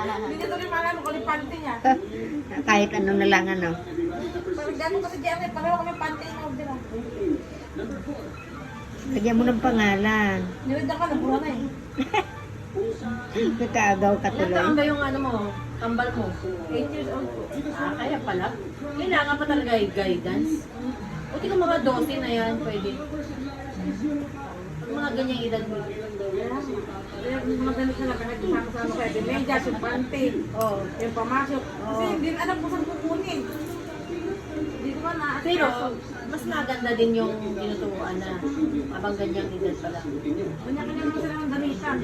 Hindi niya tuloy malaman kung yung panty niya. Kahit ano na lang ano. Parang gano'n kasi diyan eh, pareho kami panty na order. Lagyan mo ng pangalan. Nilagyan ka, nabuha na eh. Kakaagaw ka Ilan taon tuloy. ba yung ano mo? Kambal mo? 8 years old po. Kaya pala. Kailangan pa talaga yung guidance. Buti ka mga 12 na yan, pwede. Mga ganyang edad mo. Magalit na kahit kasama-sama kayo. Yung medyas, yung panty, yung pamasok. Kasi hindi alam kung saan kukunin. Hindi ko ba na Pero, mas maganda din yung tinuturuan na habang ganyang edad pa lang. kanya-kanya naman sila ng damitan.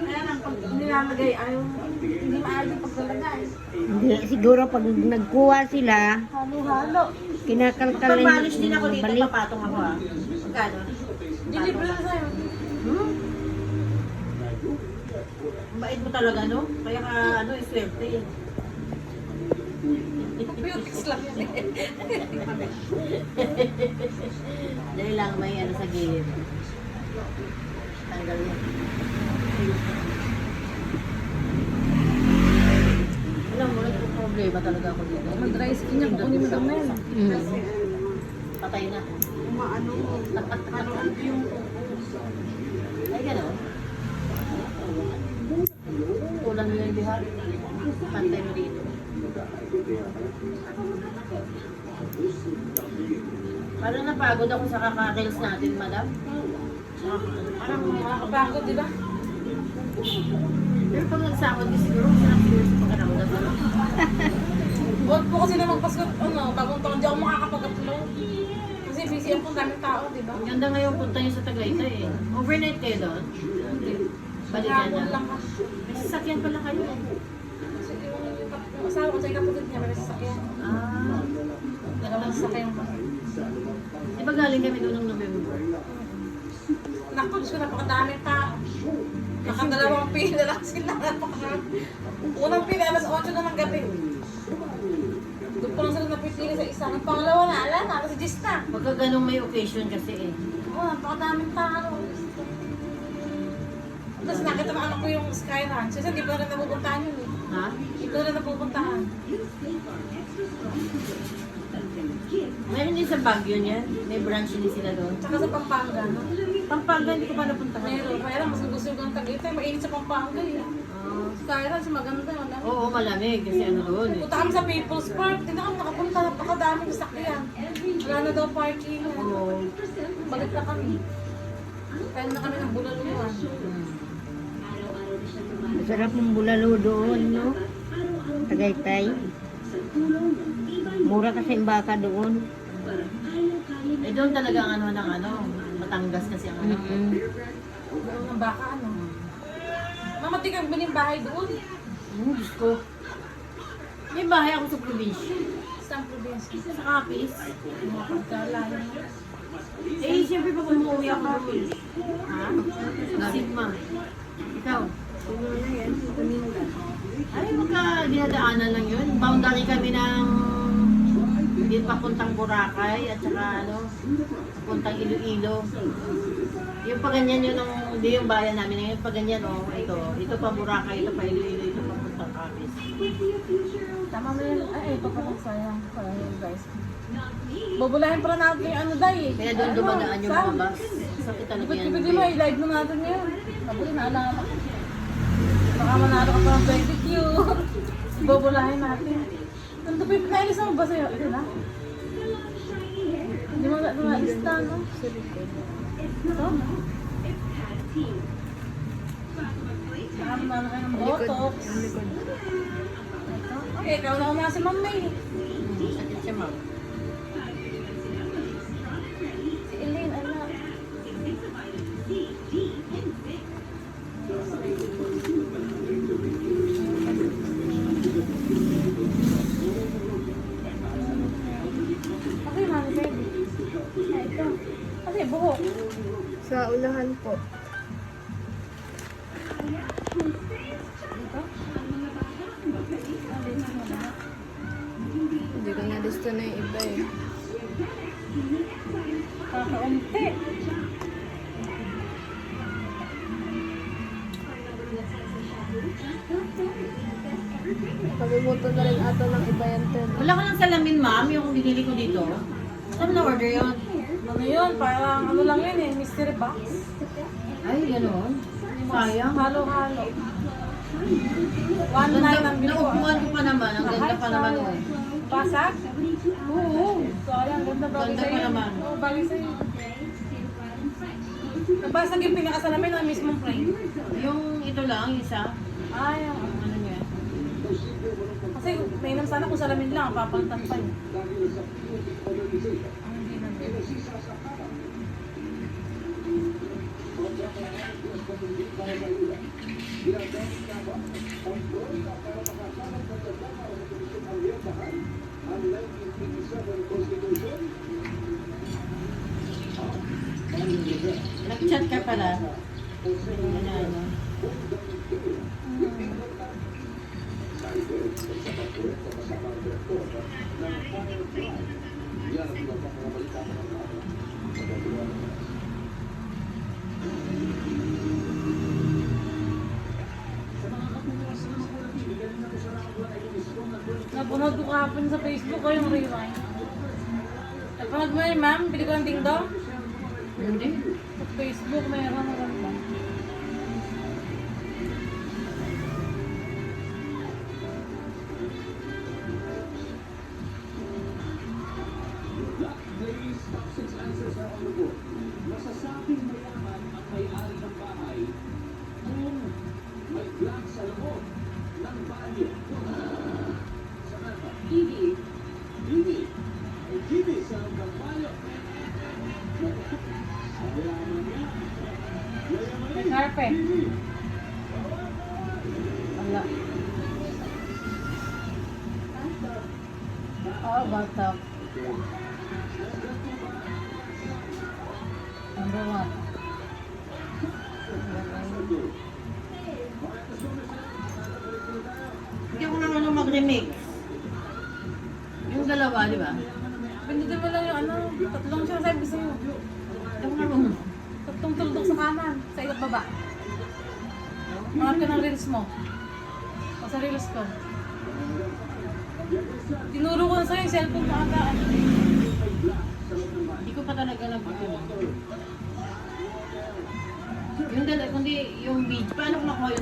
Kaya lang, pag nilalagay, ayaw, hindi maayos yung paglalagay. Hindi, siguro pag nagkuha sila, Halo-halo. kinakalkal Pag manage din ako dito, balik. papatong ako ah. Magkano? Hindi libre lang sa'yo. Hmm? Ang bait mo talaga, no? Kaya ka, ano, iswerte eh. Beauties lang yun eh. Dahil lang may ano sa gilid. Tanggal yan. Alam mo, problema talaga ako dito. Mag-dry skin niya, kukunin mo daw men. Patay na. Umaano mo. Manood yung Ay, gano'n. Kulang nyo yung bihar. Pantay mo dito. Parang napagod ako sa kakakils natin, madam. Parang nakakapagod, di ba? pero pag nagsakot ka siguro, sarap siguro sa pagkaramdam. Huwag po kasi na magpaskot, bagong taon, di ako makakapag-upload. Kasi busy ako, daming tao, di ba? Ang ganda ngayon punta nyo sa Tagaytay eh. Overnight kayo doon? Balikan Nakakapagod na. lang ka. May sasakyan pala kayo. Kasi yung asawa ko, sa kapatid niya, may sasakyan. Ah. Dalawang sasakyan pa. Di ba galing kami doon ng November? Naku, Diyos ko, napakadaming tao. Nakadalawang pila lang sila. Unang pila, alas 8 na ng gabi. Doon pa lang sila napipili sa isa. Ang pangalawa na, ala na, kasi Gis na. Pagka ganun may occasion kasi eh. Oo, napakadaming tao. Tapos nakita ng anak ko yung Sky Ranch. Kasi hindi pa rin napupuntahan yun eh. Ha? Hindi ko rin napupuntahan. Meron din sa Baguio niyan. May branch din sila doon. Tsaka sa Pampanga, no? Pampanga, hindi ko pa napuntahan. Meron. Kaya lang, mas gusto ko ng Tagaytay. Mainit sa Pampanga eh. Ah. Sky Ranch, maganda yun. ah. Oo, malamig kasi ano doon eh. Punta kami sa People's Park. Hindi na kami nakapunta. Napakadaming sasakyan. Wala na daw parking. Oo. Balik na kami. Kaya na kami ng bulaluan. Masarap ng bulalo doon, no? Tagaytay. Mura kasi ang baka doon. Eh doon talaga ang ano ng ano. Batangas kasi ang ano. Doon ang baka, ano. Mama, di kang biling bahay doon. Diyos ko. May bahay ako sa probinsya. Sa probinsya. Sa Capiz. Mga pagkalayan. Eh, siyempre pag umuwi ako doon. Ha? Sigma. Ikaw? Ay, magka dinadaanan lang yun. Boundary kami ng hindi papuntang Boracay at saka ano, papuntang Iloilo. Yung pa ganyan yun, hindi yung bayan namin ngayon, pa ganyan ito pa Boracay, ito pa Iloilo, ito pa papuntang Capiz. Tama mo yan. Ay, ito pa lang sayang. Sayang, guys. Bubulahin pa natin yung ano, day. Kaya doon dumagaan yung mga bus. Sakit talaga yan. Pwede mo, i-live mo natin yun. Sabi, naalala ko. Baka manalo ka pa ng 20 Bubulahin natin. Nandito pa yung nailis mo ba sa'yo? Ito na? Hindi mo na-lista, no? Ito? Baka manalo kayo ng botox. Ito? Okay, ikaw na umasa si Ma'am May. Sakit siya, ma'am. Si Elaine, anak. Okay, Mami, baby. Ito. Kasi buhok. Sa unahan po. Hindi ko na gusto na yung iba eh. Kakaunti. Nakalimutan na rin ato ng iba yan, Ted. Wala ka ng salamin, ma'am, yung binili ko dito. Saan na order yun? Ano yun? Parang ano lang yun eh, mystery box. Ay, gano'n. Sayang. Halo-halo. 1.9 ang bili ko. Naupuan ko pa naman. Ang ganda pa naman eh. Basag? Oo. Sayang, ganda bagay Ganda pa sa'yo. naman. Oo, bagay sa'yo. Nabasag yung pinakasalamin ng mismong frame. Yung ito lang, isa. Ay, Ang ano niya. kasi mainam sana kung salamin lang, papalitan pa yun. Ang hindi na din. Nag-chat ka pala. Ano, ano. Napanood ko kahapon sa Facebook ko yung rewind. Napanood mo yun, ma'am? Bili ko ng dingdong? Hindi. Sa Facebook, mayroon maganda. May carpet. Wala. Oh, bathtub. Number 1. Hindi ako naman mag-remix. Yung dalawa, di ba? Pindutin mo lang yung ano, tatlong siya sabi sa'yo. Hindi ako naman. Tatlong tuldok sa kanan, sa ikot baba. Hanap ka ng reels mo. O sa reels ko. Tinuro ko na sa'yo yung cellphone mo ata. Hindi ko pa talaga nag-ano. Yung dalawa, kundi yung beach. Paano ko nakuha yung